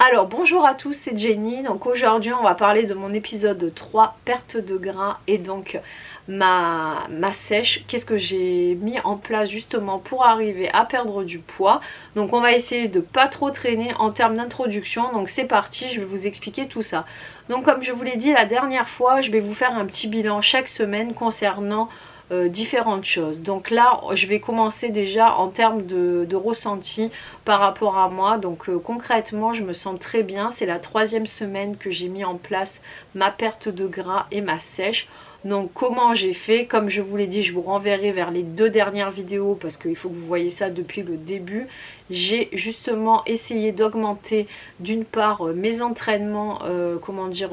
Alors bonjour à tous, c'est Jenny. Donc aujourd'hui on va parler de mon épisode 3, perte de gras, et donc ma sèche. Qu'est-ce que j'ai mis en place justement pour arriver à perdre du poids. Donc on va essayer de pas trop traîner en termes d'introduction. Donc c'est parti, je vais vous expliquer tout ça. Donc comme je vous l'ai dit la dernière fois, je vais vous faire un petit bilan chaque semaine concernant différentes choses. Donc là je vais commencer déjà en termes de ressenti par rapport à moi. Donc concrètement je me sens très bien. C'est la 3e semaine que j'ai mis en place ma perte de gras et ma sèche. Donc comment j'ai fait, comme je vous l'ai dit, je vous renverrai vers les 2 dernières vidéos parce qu'il faut que vous voyez ça depuis le début. J'ai justement essayé d'augmenter d'une part mes entraînements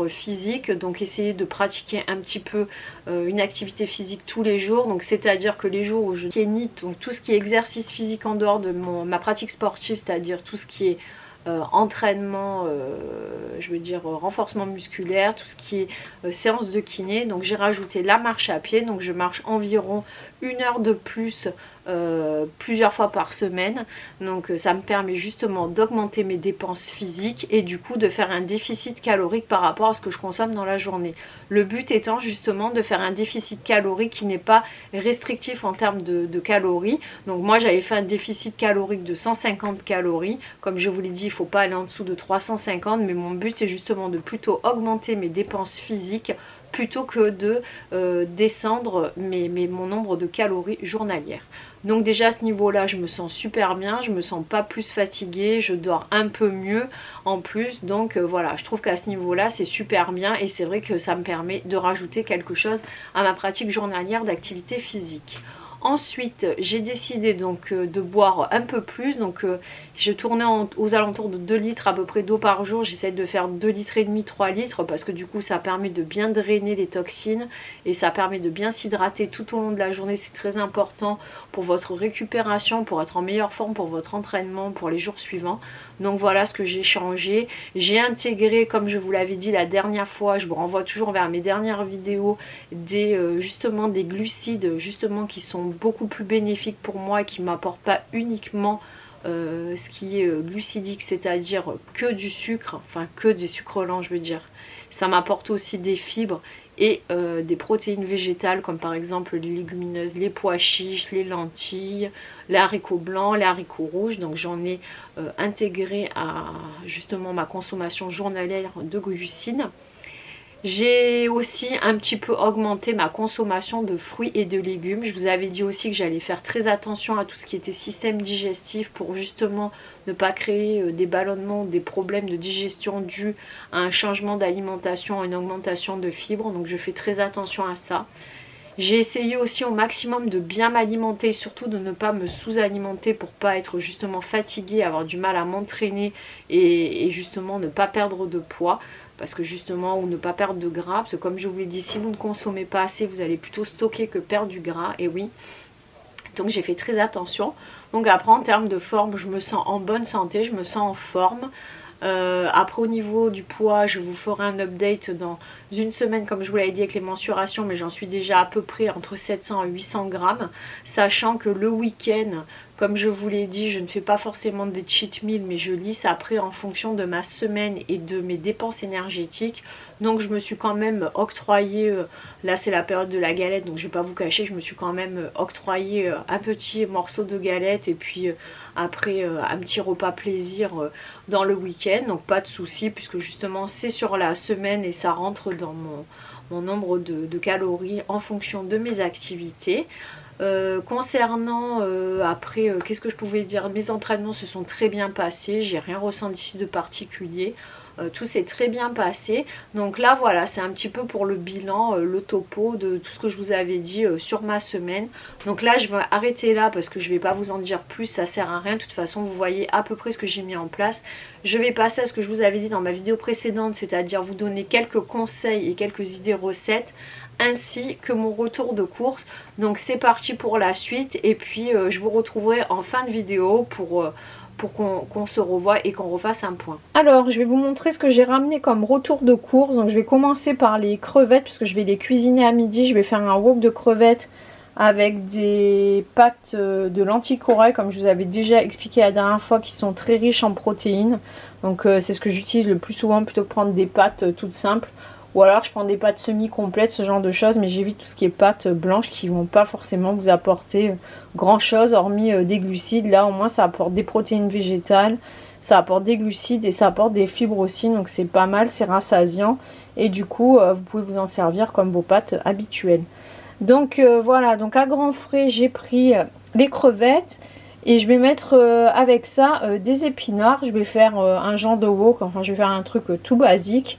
physiques, donc essayer de pratiquer un petit peu une activité physique tous les jours. Donc c'est à dire que les jours où je kénite, donc tout ce qui est exercice physique en dehors de ma pratique sportive, c'est à dire tout ce qui est entraînement, renforcement musculaire, tout ce qui est séance de kiné. Donc j'ai rajouté la marche à pied, donc je marche environ 1 heure de plus plusieurs fois par semaine. Donc ça me permet justement d'augmenter mes dépenses physiques et du coup de faire un déficit calorique par rapport à ce que je consomme dans la journée. Le but étant justement de faire un déficit calorique qui n'est pas restrictif en termes de calories. Donc moi j'avais fait un déficit calorique de 150 calories. Comme je vous l'ai dit, il ne faut pas aller en dessous de 350, mais mon but c'est justement de plutôt augmenter mes dépenses physiques plutôt que de descendre mon nombre de calories journalières. Donc déjà à ce niveau là je me sens super bien, je me sens pas plus fatiguée, je dors un peu mieux en plus. Donc voilà, je trouve qu'à ce niveau là c'est super bien et c'est vrai que ça me permet de rajouter quelque chose à ma pratique journalière d'activité physique. Ensuite j'ai décidé donc de boire un peu plus, donc je tournais aux alentours de 2 litres à peu près d'eau par jour. J'essaie de faire 2,5 litres, 3 litres parce que du coup ça permet de bien drainer les toxines et ça permet de bien s'hydrater tout au long de la journée. C'est très important pour votre récupération, pour être en meilleure forme pour votre entraînement pour les jours suivants. Donc voilà ce que j'ai changé. J'ai intégré, comme je vous l'avais dit la dernière fois, je vous renvoie toujours vers mes dernières vidéos, justement des glucides justement qui sont beaucoup plus bénéfiques pour moi et qui ne m'apportent pas uniquement ce qui est glucidique, c'est-à-dire que du sucre, enfin que des sucres lents je veux dire. Ça m'apporte aussi des fibres et des protéines végétales comme par exemple les légumineuses, les pois chiches, les lentilles, les haricots blancs, les haricots rouges. Donc j'en ai intégré à justement ma consommation journalière de glucides. J'ai aussi un petit peu augmenté ma consommation de fruits et de légumes. Je vous avais dit aussi que j'allais faire très attention à tout ce qui était système digestif pour justement ne pas créer des ballonnements, des problèmes de digestion dus à un changement d'alimentation, à une augmentation de fibres. Donc je fais très attention à ça. J'ai essayé aussi au maximum de bien m'alimenter, surtout de ne pas me sous-alimenter pour pas être justement fatiguée, avoir du mal à m'entraîner et justement ne pas perdre de poids. Parce que justement, ou ne pas perdre de gras, parce que comme je vous l'ai dit, si vous ne consommez pas assez, vous allez plutôt stocker que perdre du gras, et oui. Donc j'ai fait très attention. Donc après en termes de forme, je me sens en bonne santé, je me sens en forme. Après au niveau du poids, je vous ferai un update dans 1 semaine comme je vous l'avais dit avec les mensurations, mais j'en suis déjà à peu près entre 700 et 800 grammes, sachant que le week-end, comme je vous l'ai dit, je ne fais pas forcément des cheat meals, mais je lisse après en fonction de ma semaine et de mes dépenses énergétiques. Donc je me suis quand même octroyé, là c'est la période de la galette, donc je ne vais pas vous cacher, je me suis quand même octroyé un petit morceau de galette et puis après un petit repas plaisir dans le week-end. Donc pas de souci puisque justement c'est sur la semaine et ça rentre dans mon nombre de calories en fonction de mes activités. Concernant après qu'est-ce que je pouvais dire, mes entraînements se sont très bien passés, j'ai rien ressenti de particulier, tout s'est très bien passé. Donc là voilà, c'est un petit peu pour le bilan, le topo de tout ce que je vous avais dit sur ma semaine. Donc là je vais arrêter là parce que je vais pas vous en dire plus, ça sert à rien. De toute façon vous voyez à peu près ce que j'ai mis en place. Je vais passer à ce que je vous avais dit dans ma vidéo précédente, c'est-à-dire vous donner quelques conseils et quelques idées recettes ainsi que mon retour de course. Donc c'est parti pour la suite et puis je vous retrouverai en fin de vidéo pour qu'on se revoie et qu'on refasse un point. Alors je vais vous montrer ce que j'ai ramené comme retour de course. Donc je vais commencer par les crevettes puisque je vais les cuisiner à midi. Je vais faire un wok de crevettes avec des pâtes de lentilles corail, comme je vous avais déjà expliqué la dernière fois, qui sont très riches en protéines. Donc c'est ce que j'utilise le plus souvent plutôt que prendre des pâtes toutes simples. Ou alors je prends des pâtes semi-complètes, ce genre de choses, mais j'évite tout ce qui est pâtes blanches qui ne vont pas forcément vous apporter grand chose, hormis des glucides. Là au moins ça apporte des protéines végétales, ça apporte des glucides et ça apporte des fibres aussi, donc c'est pas mal, c'est rassasiant. Et du coup vous pouvez vous en servir comme vos pâtes habituelles. Donc voilà, donc à grands frais j'ai pris les crevettes et je vais mettre avec ça des épinards. Je vais faire un genre de wok, enfin je vais faire un truc tout basique.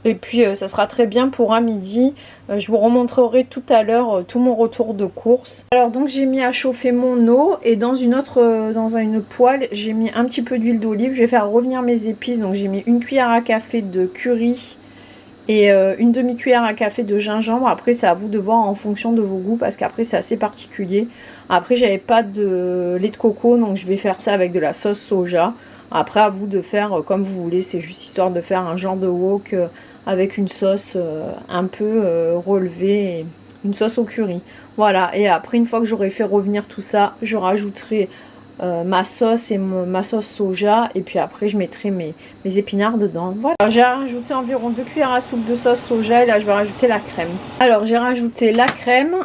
Et puis ça sera très bien pour à midi. Je vous remontrerai tout à l'heure tout mon retour de course. Alors donc j'ai mis à chauffer mon eau et dans une poêle j'ai mis un petit peu d'huile d'olive. Je vais faire revenir mes épices. Donc j'ai mis une cuillère à café de curry et une demi-cuillère à café de gingembre. Après c'est à vous de voir en fonction de vos goûts parce qu'après c'est assez particulier. Après j'avais pas de lait de coco donc je vais faire ça avec de la sauce soja. Après à vous de faire comme vous voulez, c'est juste histoire de faire un genre de wok avec une sauce un peu relevée, une sauce au curry. Voilà, et après une fois que j'aurai fait revenir tout ça, je rajouterai ma sauce et ma sauce soja et puis après je mettrai mes épinards dedans. Voilà, j'ai rajouté environ 2 cuillères à soupe de sauce soja et là je vais rajouter la crème. Alors j'ai rajouté la crème,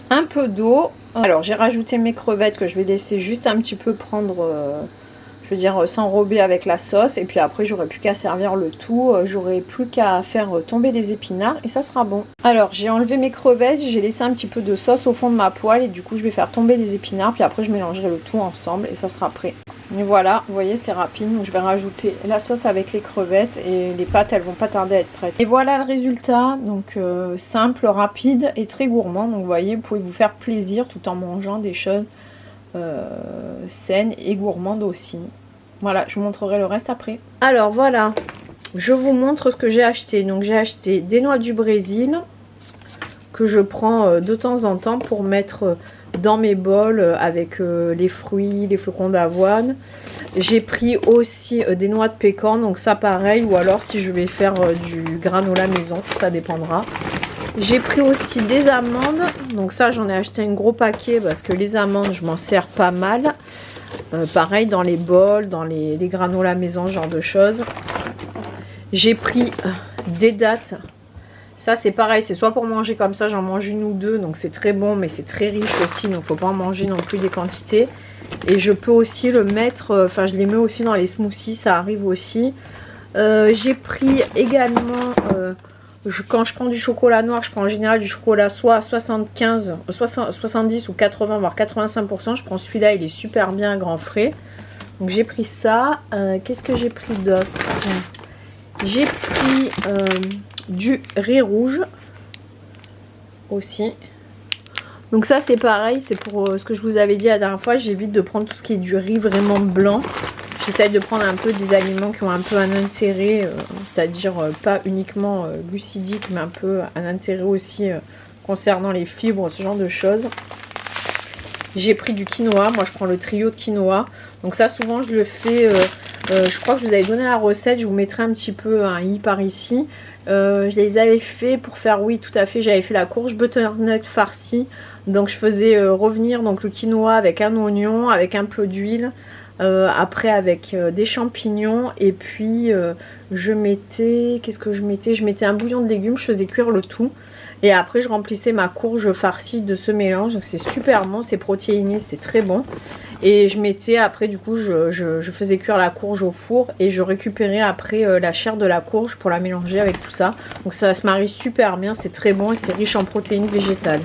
un peu d'eau. Alors j'ai rajouté mes crevettes que je vais laisser juste un petit peu prendre, je veux dire s'enrober avec la sauce et puis après j'aurai plus qu'à servir le tout, j'aurai plus qu'à faire tomber des épinards et ça sera bon. Alors j'ai enlevé mes crevettes, j'ai laissé un petit peu de sauce au fond de ma poêle et du coup je vais faire tomber des épinards puis après je mélangerai le tout ensemble et ça sera prêt. Et voilà, vous voyez c'est rapide, donc je vais rajouter la sauce avec les crevettes et les pâtes elles vont pas tarder à être prêtes. Et voilà le résultat, donc simple, rapide et très gourmand, donc vous voyez vous pouvez vous faire plaisir tout en mangeant des choses saines et gourmandes aussi. Voilà, je vous montrerai le reste après. Alors voilà, je vous montre ce que j'ai acheté. Donc j'ai acheté des noix du Brésil que je prends de temps en temps pour mettre dans mes bols avec les fruits, les flocons d'avoine. J'ai pris aussi des noix de pécan, donc ça pareil, ou alors si je vais faire du granola maison, ça dépendra. J'ai pris aussi des amandes, donc ça j'en ai acheté un gros paquet parce que les amandes je m'en sers pas mal. Pareil dans les bols, dans les granolas maison, ce genre de choses. J'ai pris des dattes. Ça c'est pareil, c'est soit pour manger comme ça, j'en mange une ou deux, donc c'est très bon, mais c'est très riche aussi, donc faut pas en manger non plus des quantités. Et je peux aussi le mettre, enfin je les mets aussi dans les smoothies, ça arrive aussi. J'ai pris également, quand je prends du chocolat noir, je prends en général du chocolat soit à 75, 70 ou 80, voire 85%. Je prends celui-là, il est super bien grand frais. Donc j'ai pris ça. Qu'est-ce que j'ai pris d'autre? J'ai pris du riz rouge aussi. Donc ça c'est pareil, c'est pour ce que je vous avais dit la dernière fois. J'évite de prendre tout ce qui est du riz vraiment blanc. J'essaie de prendre un peu des aliments qui ont un peu un intérêt, c'est-à-dire pas uniquement glucidique, mais un peu un intérêt aussi concernant les fibres, ce genre de choses. J'ai pris du quinoa, moi je prends le trio de quinoa. Donc ça souvent je le fais, je crois que je vous avais donné la recette, je vous mettrai un petit peu un i par ici. Je les avais fait pour faire, oui tout à fait, j'avais fait la courge butternut farcie. Donc je faisais revenir donc, le quinoa avec un oignon, avec un peu d'huile. Après avec des champignons et puis je mettais, qu'est-ce que je mettais? Je mettais un bouillon de légumes, je faisais cuire le tout et après je remplissais ma courge farcie de ce mélange. Donc c'est super bon, c'est protéiné, c'était très bon. Et je mettais après du coup je faisais cuire la courge au four et je récupérais après la chair de la courge pour la mélanger avec tout ça. Donc ça se marie super bien, c'est très bon et c'est riche en protéines végétales.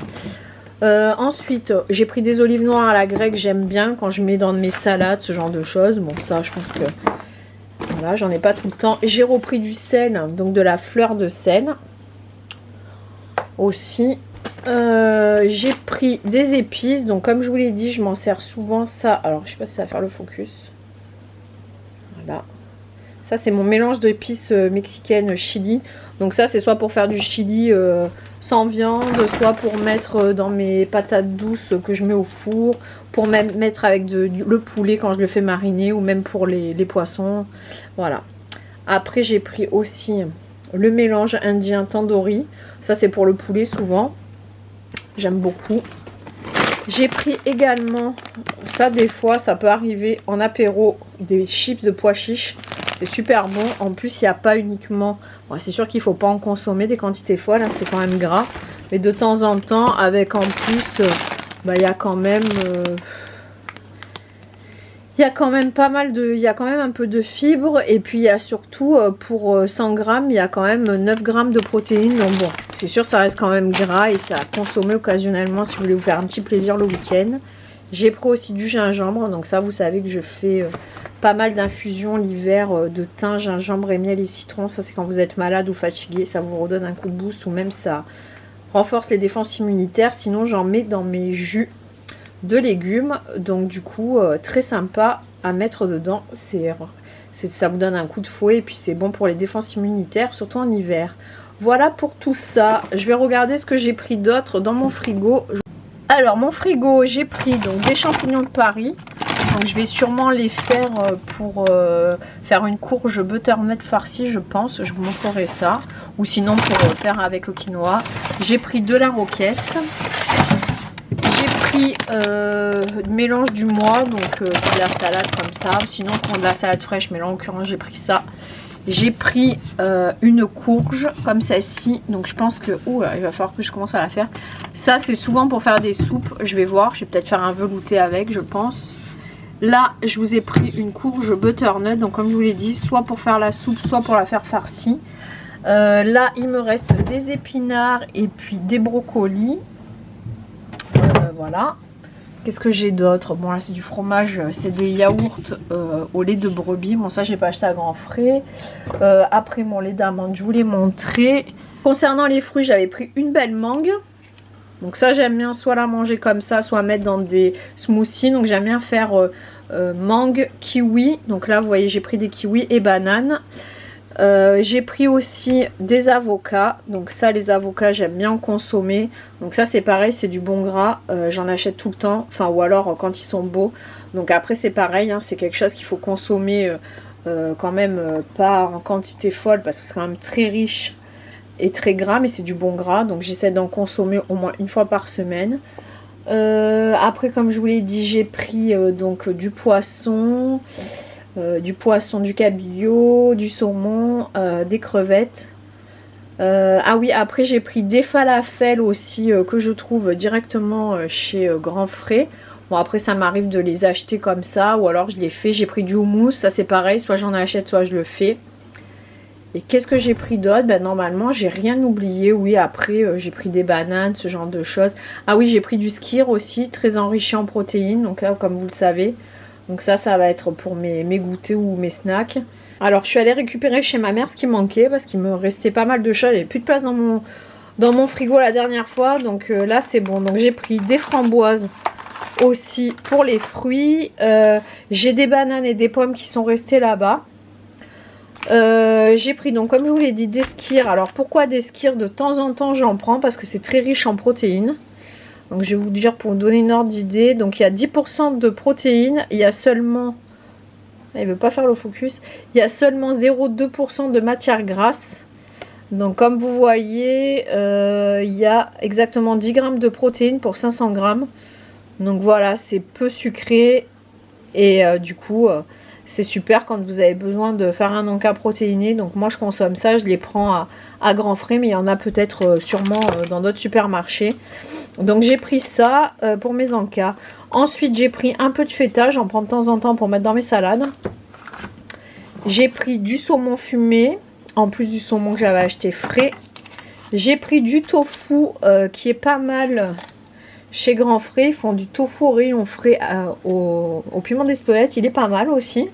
Ensuite j'ai pris des olives noires à la grecque, j'aime bien quand je mets dans mes salades, ce genre de choses. Bon ça je pense que voilà, j'en ai pas tout le temps. J'ai repris du sel, donc de la fleur de sel aussi. J'ai pris des épices, donc comme je vous l'ai dit je m'en sers souvent. Ça, alors je sais pas si ça va faire le focus, voilà. Ça c'est mon mélange d'épices mexicaines chili. Donc ça c'est soit pour faire du chili sans viande, soit pour mettre dans mes patates douces que je mets au four, pour même mettre avec le poulet quand je le fais mariner, ou même pour les poissons. Voilà. Après j'ai pris aussi le mélange indien tandoori. Ça c'est pour le poulet souvent. J'aime beaucoup. J'ai pris également, ça des fois ça peut arriver en apéro, des chips de pois chiches. C'est super bon. En plus il n'y a pas uniquement, bon, c'est sûr qu'il ne faut pas en consommer des quantités folles, hein, c'est quand même gras. Mais de temps en temps avec en plus, il y a quand même... il y a quand même pas mal de... Il y a quand même un peu de fibres. Et puis il y a surtout pour 100 grammes, il y a quand même 9 grammes de protéines. Donc bon, c'est sûr ça reste quand même gras. Et ça à consommer occasionnellement si vous voulez vous faire un petit plaisir le week-end. J'ai pris aussi du gingembre. Donc ça vous savez que je fais pas mal d'infusions l'hiver de thym, gingembre et miel et citron. Ça c'est quand vous êtes malade ou fatigué. Ça vous redonne un coup de boost ou même ça renforce les défenses immunitaires. Sinon j'en mets dans mes jus de légumes, donc du coup très sympa à mettre dedans. Ça vous donne un coup de fouet et puis c'est bon pour les défenses immunitaires, surtout en hiver. Voilà pour tout ça. Je vais regarder ce que j'ai pris d'autre dans mon frigo. Alors mon frigo, j'ai pris donc des champignons de Paris. Donc je vais sûrement les faire pour faire une courge butternut farcie, je pense. Je vous montrerai ça. Ou sinon pour faire avec le quinoa. J'ai pris de la roquette. Mélange du mois, donc c'est de la salade comme ça. Sinon je prends de la salade fraîche, mais là en l'occurrence j'ai pris ça. J'ai pris une courge comme celle-ci, donc je pense que il va falloir que je commence à la faire. Ça c'est souvent pour faire des soupes, je vais voir, je vais peut-être faire un velouté avec, je pense. Là je vous ai pris une courge butternut, donc comme je vous l'ai dit, soit pour faire la soupe, soit pour la faire farcie. Là il me reste des épinards et puis des brocolis. Voilà. Qu'est-ce que j'ai d'autre? Bon là c'est du fromage, c'est des yaourts au lait de brebis. Bon ça j'ai pas acheté à grands frais. Après mon lait d'amande, je vous l'ai montré. Concernant les fruits, j'avais pris une belle mangue. Donc ça j'aime bien soit la manger comme ça, soit mettre dans des smoothies. Donc j'aime bien faire mangue, kiwi. Donc là vous voyez j'ai pris des kiwis et bananes. J'ai pris aussi des avocats. Donc ça les avocats j'aime bien en consommer. Donc ça c'est pareil, c'est du bon gras. J'en achète tout le temps. Enfin ou alors quand ils sont beaux. Donc après c'est pareil, hein, c'est quelque chose qu'il faut consommer quand même pas en quantité folle. Parce que c'est quand même très riche et très gras. Mais c'est du bon gras. Donc j'essaie d'en consommer au moins une fois par semaine. Après comme je vous l'ai dit j'ai pris donc du poisson. Du cabillaud, du saumon, des crevettes. Ah oui, après j'ai pris des falafels aussi que je trouve directement chez Grand Frais. Bon après ça m'arrive de les acheter comme ça ou alors je les fais. J'ai pris du houmous, ça c'est pareil, soit j'en achète soit je le fais. Et qu'est-ce que j'ai pris d'autre? Ben normalement j'ai rien oublié. Oui après j'ai pris des bananes, ce genre de choses. Ah oui j'ai pris du skyr aussi, très enrichi en protéines. Donc là comme vous le savez. Donc ça va être pour mes goûters ou mes snacks. Alors je suis allée récupérer chez ma mère ce qui manquait parce qu'il me restait pas mal de choses. Il n'y avait plus de place dans mon frigo la dernière fois. Donc là c'est bon. Donc j'ai pris des framboises aussi pour les fruits. J'ai des bananes et des pommes qui sont restées là-bas. J'ai pris donc comme je vous l'ai dit des skyrs. Alors pourquoi des skyrs? De temps en temps j'en prends parce que c'est très riche en protéines. Donc je vais vous dire pour vous donner une ordre d'idée. Donc il y a 10% de protéines. Il y a seulement... Il ne veut pas faire le focus. Il y a seulement 0,2% de matière grasse. Donc comme vous voyez, il y a exactement 10 grammes de protéines pour 500 grammes. Donc voilà, c'est peu sucré. Et du coup, c'est super quand vous avez besoin de faire un encas protéiné. Donc moi je consomme ça, je les prends à grands frais. Mais il y en a peut-être sûrement dans d'autres supermarchés. Donc j'ai pris ça pour mes encas. Ensuite j'ai pris un peu de feta, j'en prends de temps en temps pour mettre dans mes salades. J'ai pris du saumon fumé, en plus du saumon que j'avais acheté frais. J'ai pris du tofu qui est pas mal chez Grand Frais. Ils font du tofu au rayon frais au piment d'Espelette, il est pas mal aussi.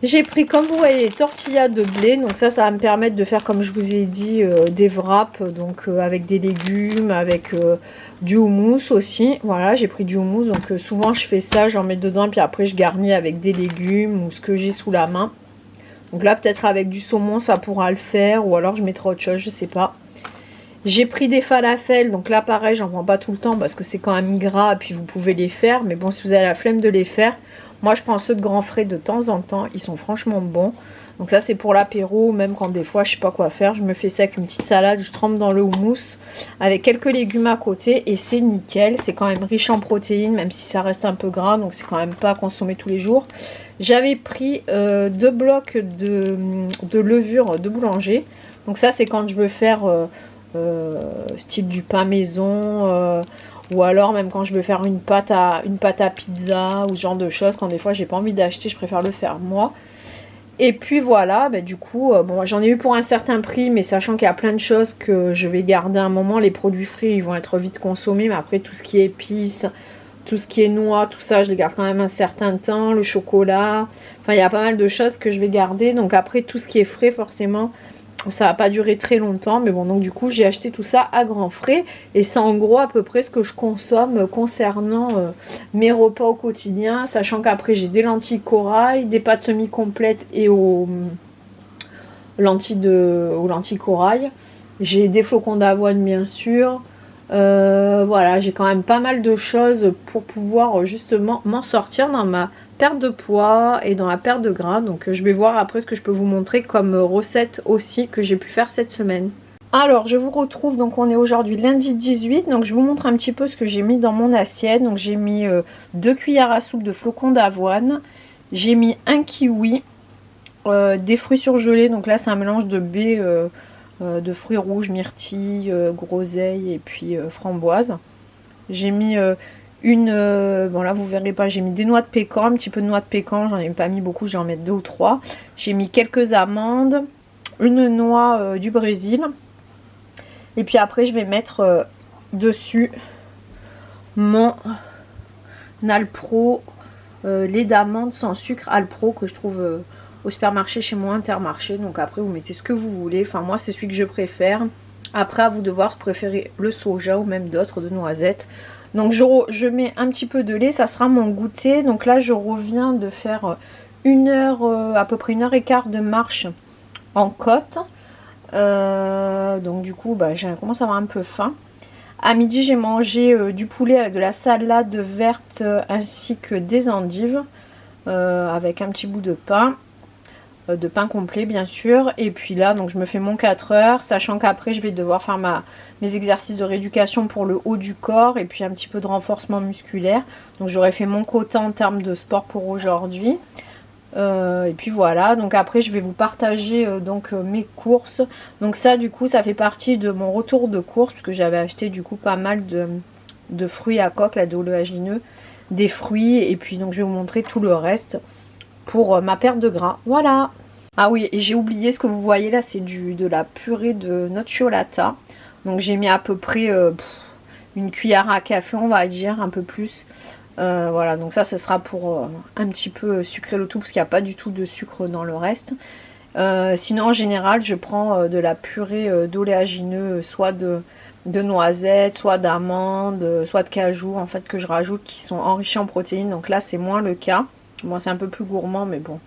J'ai pris, comme vous voyez, tortillas de blé. Donc ça va me permettre de faire, comme je vous ai dit, des wraps. Donc avec des légumes, avec du houmous aussi. Voilà, j'ai pris du houmous. Donc souvent je fais ça, j'en mets dedans. Puis après je garnis avec des légumes ou ce que j'ai sous la main. Donc là peut-être avec du saumon ça pourra le faire. Ou alors je mettrai autre chose, je sais pas. J'ai pris des falafels. Donc là pareil, j'en prends pas tout le temps parce que c'est quand même gras. Et puis vous pouvez les faire. Mais bon, si vous avez la flemme de les faire... Moi je prends ceux de Grand Frais de temps en temps, ils sont franchement bons. Donc ça c'est pour l'apéro, même quand des fois je sais pas quoi faire, je me fais ça avec une petite salade, je trempe dans le houmous avec quelques légumes à côté et c'est nickel. C'est quand même riche en protéines, même si ça reste un peu gras, donc c'est quand même pas à consommer tous les jours. J'avais pris 2 blocs de levure de boulanger. Donc ça c'est quand je veux faire style du pain maison, ou alors même quand je veux faire une pâte à pizza ou ce genre de choses, quand des fois j'ai pas envie d'acheter, je préfère le faire moi. Et puis voilà, bah, du coup, bon, j'en ai eu pour un certain prix, mais sachant qu'il y a plein de choses que je vais garder un moment, les produits frais ils vont être vite consommés, mais après tout ce qui est épices, tout ce qui est noix, tout ça je les garde quand même un certain temps, le chocolat, enfin il y a pas mal de choses que je vais garder, donc après tout ce qui est frais forcément, ça va pas durer très longtemps, mais bon, donc du coup j'ai acheté tout ça à grands frais et c'est en gros à peu près ce que je consomme concernant mes repas au quotidien, sachant qu'après j'ai des lentilles corail, des pâtes semi-complètes et aux lentilles corail, j'ai des flocons d'avoine bien sûr, voilà, j'ai quand même pas mal de choses pour pouvoir justement m'en sortir dans ma perte de poids et dans la perte de gras. Donc je vais voir après ce que je peux vous montrer comme recette aussi que j'ai pu faire cette semaine. Alors je vous retrouve, donc on est aujourd'hui lundi 18, donc je vous montre un petit peu ce que j'ai mis dans mon assiette. Donc j'ai mis 2 cuillères à soupe de flocons d'avoine, j'ai mis un kiwi, des fruits surgelés, donc là c'est un mélange de baies, de fruits rouges, myrtilles, groseilles et puis framboises. J'ai mis bon là vous verrez pas, j'ai mis des noix de pécan, un petit peu de noix de pécan, j'en ai pas mis beaucoup, je vais en mettre 2 ou 3. J'ai mis quelques amandes, une noix du Brésil. Et puis après je vais mettre dessus mon Alpro, lait d'amande sans sucre Alpro que je trouve au supermarché chez moi, Intermarché. Donc après vous mettez ce que vous voulez, enfin moi c'est celui que je préfère. Après à vous de voir si vous préférez le soja ou même d'autres, de noisettes. Donc je mets un petit peu de lait, ça sera mon goûter. Donc là je reviens de faire une heure, à peu près 1h15 de marche en côte. Donc du coup bah, je commence à avoir un peu faim. À midi j'ai mangé du poulet avec de la salade verte ainsi que des endives avec un petit bout de pain complet bien sûr. Et puis là donc je me fais mon 4 heures, sachant qu'après je vais devoir faire mes exercices de rééducation pour le haut du corps et puis un petit peu de renforcement musculaire. Donc j'aurais fait mon quota en termes de sport pour aujourd'hui. Et puis voilà, donc après je vais vous partager donc mes courses. Donc ça du coup ça fait partie de mon retour de course, puisque j'avais acheté du coup pas mal de fruits à coque, là, d'oléagineux, des fruits, et puis donc je vais vous montrer tout le reste pour ma perte de gras. Voilà. Ah oui, et j'ai oublié, ce que vous voyez là c'est de la purée de nocciolata. Donc j'ai mis à peu près une cuillère à café on va dire, un peu plus. Voilà, donc ça ce sera pour un petit peu sucrer le tout, parce qu'il n'y a pas du tout de sucre dans le reste. Sinon en général je prends de la purée d'oléagineux, soit de noisettes, soit d'amandes, soit de cajou en fait, que je rajoute, qui sont enrichis en protéines. Donc là c'est moins le cas. Bon, c'est un peu plus gourmand mais bon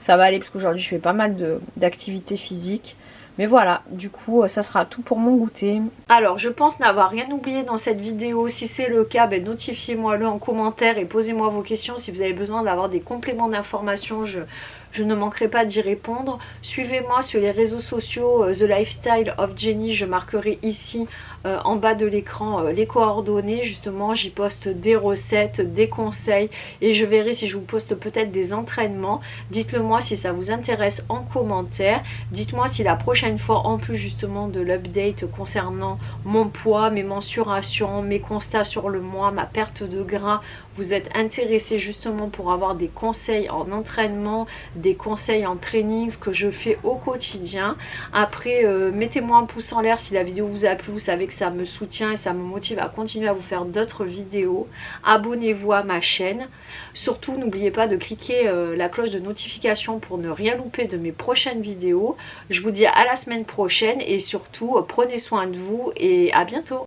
ça va aller, parce qu'aujourd'hui je fais pas mal d'activités physiques. Mais voilà, du coup ça sera tout pour mon goûter. Alors je pense n'avoir rien oublié dans cette vidéo. Si c'est le cas, ben, notifiez-moi-le en commentaire et posez-moi vos questions. Si vous avez besoin d'avoir des compléments d'informations, je ne manquerai pas d'y répondre. Suivez-moi sur les réseaux sociaux, The Lifestyle of Jenny. Je marquerai ici en bas de l'écran les coordonnées. Justement j'y poste des recettes, des conseils, et je verrai si je vous poste peut-être des entraînements. Dites-le moi si ça vous intéresse en commentaire. Dites-moi si la prochaine fois, en plus justement de l'update concernant mon poids, mes mensurations, mes constats sur le mois, ma perte de gras, vous êtes intéressé justement pour avoir des conseils en entraînement, des conseils en training, ce que je fais au quotidien. Après mettez-moi un pouce en l'air si la vidéo vous a plu, vous savez que ça me soutient et ça me motive à continuer à vous faire d'autres vidéos. Abonnez-vous à ma chaîne. Surtout n'oubliez pas de cliquer la cloche de notification pour ne rien louper de mes prochaines vidéos. Je vous dis à la semaine prochaine et surtout prenez soin de vous et à bientôt.